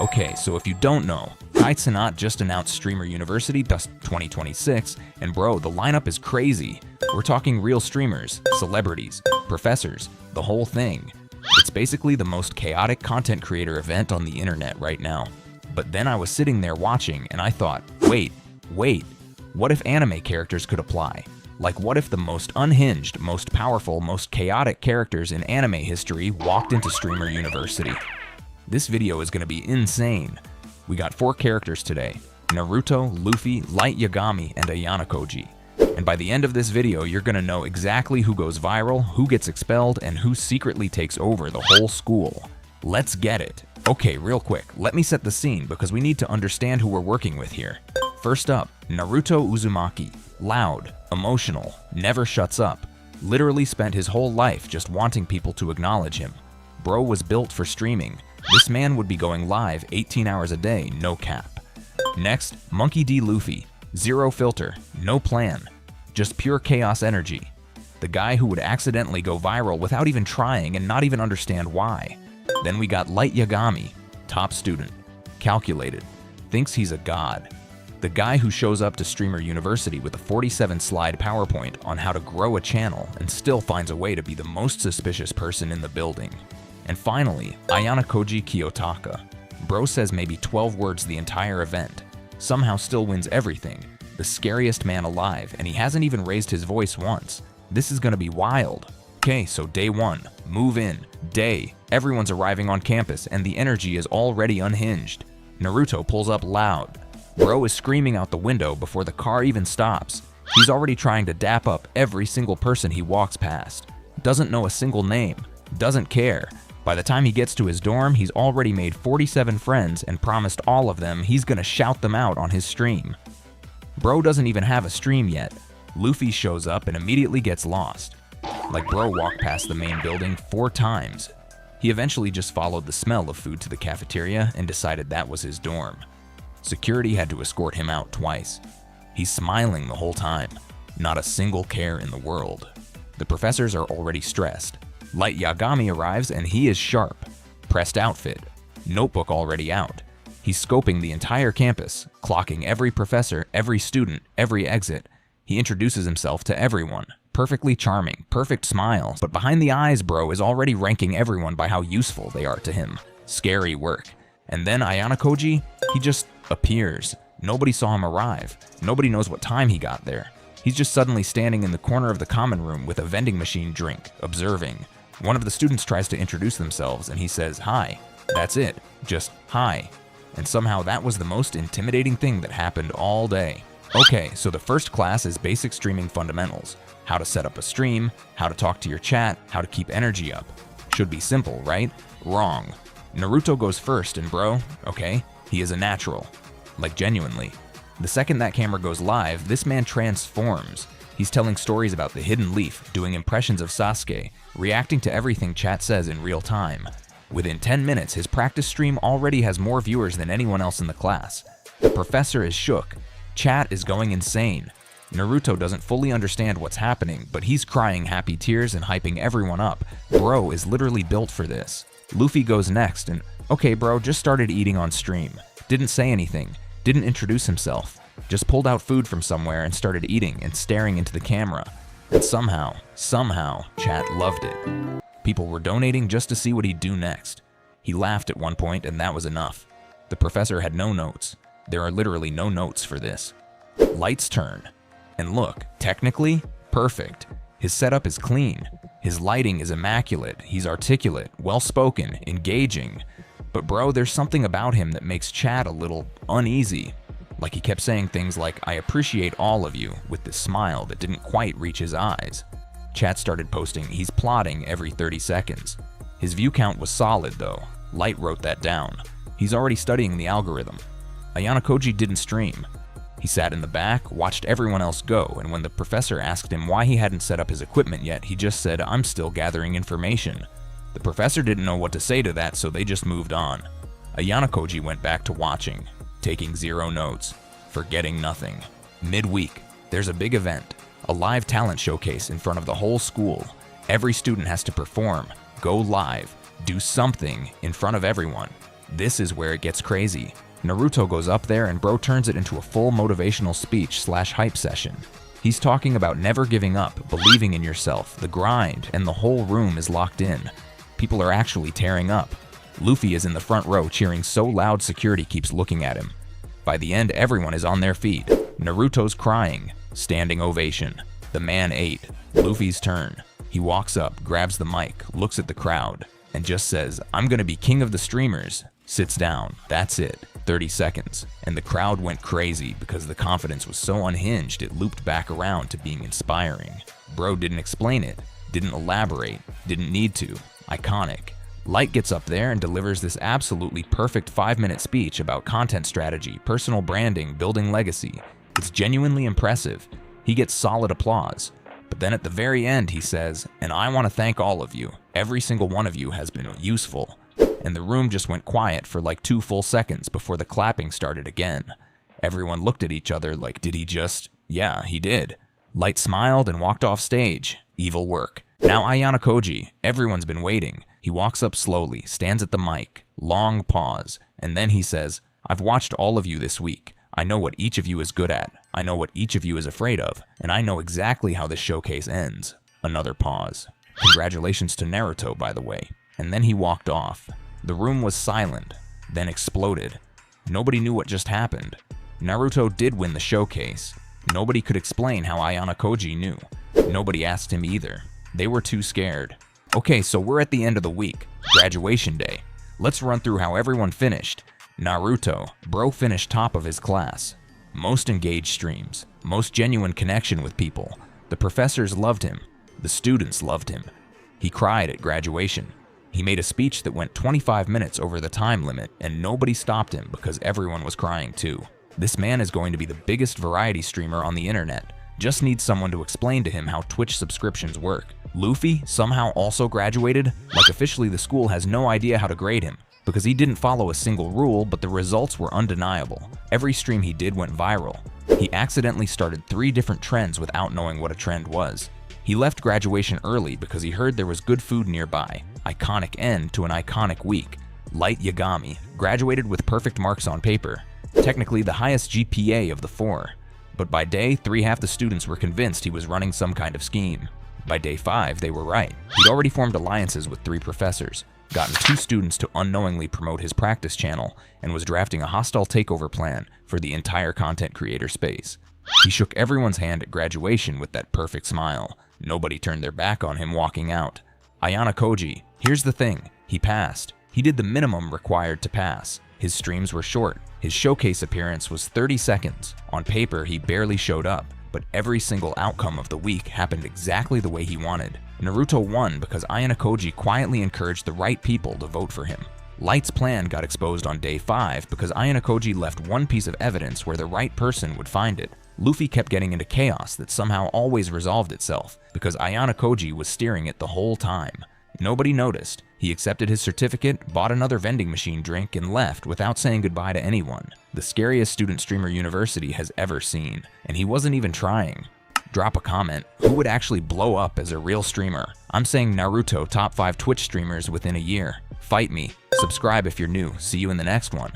Okay, so if you don't know, Kai Cenat just announced Streamer University 2026, and bro, the lineup is crazy. We're talking real streamers, celebrities, professors, the whole thing. It's basically the most chaotic content creator event on the internet right now. But then I was sitting there watching and I thought, wait, what if anime characters could apply? Like what if the most unhinged, most powerful, most chaotic characters in anime history walked into Streamer University? This video is going to be insane. We got 4 characters today: Naruto, Luffy, Light Yagami, and Ayanakoji. And by the end of this video, you're going to know exactly who goes viral, who gets expelled, and who secretly takes over the whole school. Let's get it. Okay, real quick, let me set the scene because we need to understand who we're working with here. First up, Naruto Uzumaki. Loud, emotional, never shuts up. Literally spent his whole life just wanting people to acknowledge him. Bro was built for streaming. This man would be going live 18 hours a day, no cap. Next, Monkey D. Luffy. Zero filter, no plan. Just pure chaos energy. The guy who would accidentally go viral without even trying and not even understand why. Then we got Light Yagami. Top student. Calculated. Thinks he's a god. The guy who shows up to Streamer University with a 47-slide PowerPoint on how to grow a channel and still finds a way to be the most suspicious person in the building. And finally, Ayanakoji Kiyotaka. Bro says maybe 12 words the entire event. Somehow still wins everything. The scariest man alive, and he hasn't even raised his voice once. This is gonna be wild. Okay, so day 1, move in. Day, everyone's arriving on campus and the energy is already unhinged. Naruto pulls up loud. Bro is screaming out the window before the car even stops. He's already trying to dap up every single person he walks past. Doesn't know a single name. Doesn't care. By the time he gets to his dorm, he's already made 47 friends and promised all of them he's gonna shout them out on his stream. Bro doesn't even have a stream yet. Luffy shows up and immediately gets lost. Like bro walked past the main building 4 times. He eventually just followed the smell of food to the cafeteria and decided that was his dorm. Security had to escort him out twice. He's smiling the whole time. Not a single care in the world. The professors are already stressed. Light Yagami arrives and he is sharp. Pressed outfit. Notebook already out. He's scoping the entire campus, clocking every professor, every student, every exit. He introduces himself to everyone. Perfectly charming, perfect smiles, but behind the eyes, bro is already ranking everyone by how useful they are to him. Scary work. And then Ayanakoji, he just appears. Nobody saw him arrive. Nobody knows what time he got there. He's just suddenly standing in the corner of the common room with a vending machine drink, observing. One of the students tries to introduce themselves and he says, "Hi." That's it. Just hi. And somehow that was the most intimidating thing that happened all day. Okay, so the first class is basic streaming fundamentals. How to set up a stream, how to talk to your chat, how to keep energy up. Should be simple, right? Wrong. Naruto goes first and bro, okay, he is a natural. Like genuinely. The second that camera goes live, this man transforms. He's telling stories about the hidden leaf, doing impressions of Sasuke, reacting to everything chat says in real time. Within 10 minutes, his practice stream already has more viewers than anyone else in the class. The professor is shook. Chat is going insane. Naruto doesn't fully understand what's happening, but he's crying happy tears and hyping everyone up. Bro is literally built for this. Luffy goes next and, okay bro, just started eating on stream. Didn't say anything. Didn't introduce himself. Just pulled out food from somewhere and started eating and staring into the camera. And somehow, chat loved it. People were donating just to see what he'd do next. He laughed at one point and that was enough. The professor had no notes. There are literally no notes for this. Light's turn. And look, technically, perfect. His setup is clean. His lighting is immaculate. He's articulate, well-spoken, engaging. But bro, there's something about him that makes chat a little uneasy. Like he kept saying things like, "I appreciate all of you," with this smile that didn't quite reach his eyes. Chat started posting, "He's plotting" every 30 seconds. His view count was solid though. Light wrote that down. He's already studying the algorithm. Ayanakoji didn't stream. He sat in the back, watched everyone else go, and when the professor asked him why he hadn't set up his equipment yet, he just said, "I'm still gathering information." The professor didn't know what to say to that, so they just moved on. Ayanakoji went back to watching, taking 0 notes, forgetting nothing. Midweek, there's a big event, a live talent showcase in front of the whole school. Every student has to perform, go live, do something in front of everyone. This is where it gets crazy. Naruto goes up there and bro turns it into a full motivational speech / hype session. He's talking about never giving up, believing in yourself, the grind, and the whole room is locked in. People are actually tearing up. Luffy is in the front row cheering so loud security keeps looking at him. By the end, everyone is on their feet. Naruto's crying. Standing ovation. The man ate. Luffy's turn. He walks up, grabs the mic, looks at the crowd, and just says, "I'm gonna be king of the streamers." Sits down. That's it. 30 seconds. And the crowd went crazy because the confidence was so unhinged it looped back around to being inspiring. Bro didn't explain it, didn't elaborate, didn't need to. Iconic. Light gets up there and delivers this absolutely perfect 5-minute speech about content strategy, personal branding, building legacy. It's genuinely impressive. He gets solid applause. But then at the very end he says, "And I want to thank all of you. Every single one of you has been useful." And the room just went quiet for like 2 full seconds before the clapping started again. Everyone looked at each other like, did he just? Yeah, he did. Light smiled and walked off stage. Evil work. Now ayanakoji. Everyone's been waiting. He walks up slowly, stands at the mic, long pause, and then he says, "I've watched all of you this week. I know what each of you is good at. I know what each of you is afraid of, and I know exactly how this showcase ends." Another pause. Congratulations to Naruto, by the way. And then he walked off. The room was silent, then exploded. Nobody knew what just happened. Naruto did win the showcase. Nobody could explain how ayanakoji knew. Nobody asked him either. They were too scared. Okay, so we're at the end of the week, graduation day. Let's run through how everyone finished. Naruto, bro finished top of his class. Most engaged streams, most genuine connection with people. The professors loved him. The students loved him. He cried at graduation. He made a speech that went 25 minutes over the time limit, and nobody stopped him because everyone was crying too. This man is going to be the biggest variety streamer on the internet. Just needs someone to explain to him how Twitch subscriptions work. Luffy somehow also graduated? Like officially the school has no idea how to grade him, because he didn't follow a single rule, but the results were undeniable. Every stream he did went viral. He accidentally started 3 different trends without knowing what a trend was. He left graduation early because he heard there was good food nearby. Iconic end to an iconic week. Light Yagami graduated with perfect marks on paper. Technically the highest GPA of the 4. But by day 3, half the students were convinced he was running some kind of scheme. By day 5, they were right. He'd already formed alliances with 3 professors, gotten 2 students to unknowingly promote his practice channel, and was drafting a hostile takeover plan for the entire content creator space. He shook everyone's hand at graduation with that perfect smile. Nobody turned their back on him walking out. Ayanakoji, here's the thing, he passed. He did the minimum required to pass. His streams were short. His showcase appearance was 30 seconds. On paper, he barely showed up, but every single outcome of the week happened exactly the way he wanted. Naruto won because ayanakoji quietly encouraged the right people to vote for him. Light's plan got exposed on day 5 because ayanakoji left one piece of evidence where the right person would find it. Luffy kept getting into chaos that somehow always resolved itself because ayanakoji was steering it the whole time. Nobody noticed. He accepted his certificate, bought another vending machine drink, and left without saying goodbye to anyone. The scariest student streamer university has ever seen, and he wasn't even trying. Drop a comment. Who would actually blow up as a real streamer? I'm saying Naruto top 5 Twitch streamers within a year. Fight me. Subscribe if you're new. See you in the next one.